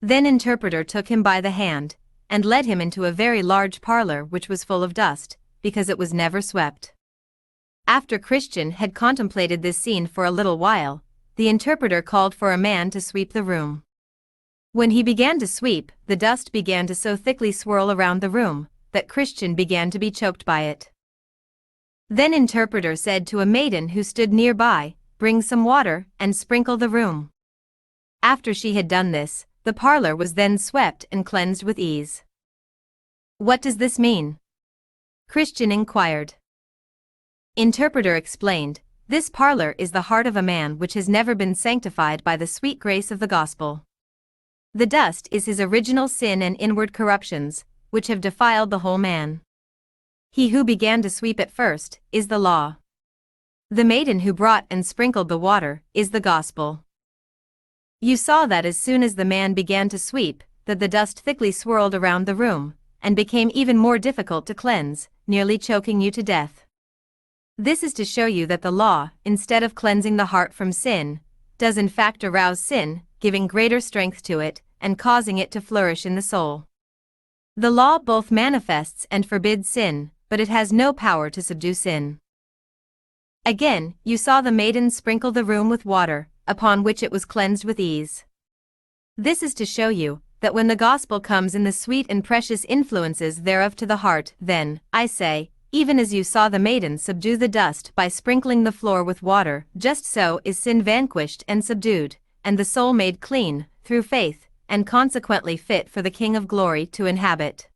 Then Interpreter took him by the hand, and led him into a very large parlor which was full of dust, because it was never swept. After Christian had contemplated this scene for a little while, the Interpreter called for a man to sweep the room. When he began to sweep, the dust began to so thickly swirl around the room, that Christian began to be choked by it. Then Interpreter said to a maiden who stood nearby, "Bring some water, and sprinkle the room." After she had done this, the parlor was then swept and cleansed with ease. "What does this mean?" Christian inquired. Interpreter explained, "This parlor is the heart of a man which has never been sanctified by the sweet grace of the gospel. The dust is his original sin and inward corruptions, which have defiled the whole man. He who began to sweep it first is the law. The maiden who brought and sprinkled the water is the gospel." You saw that as soon as the man began to sweep, that the dust thickly swirled around the room, and became even more difficult to cleanse, nearly choking you to death. This is to show you that the law, instead of cleansing the heart from sin, does in fact arouse sin, giving greater strength to it, and causing it to flourish in the soul. The law both manifests and forbids sin, but it has no power to subdue sin. Again, you saw the maiden sprinkle the room with water, upon which it was cleansed with ease. This is to show you, that when the gospel comes in the sweet and precious influences thereof to the heart, then, I say, even as you saw the maiden subdue the dust by sprinkling the floor with water, just so is sin vanquished and subdued, and the soul made clean, through faith, and consequently fit for the King of Glory to inhabit.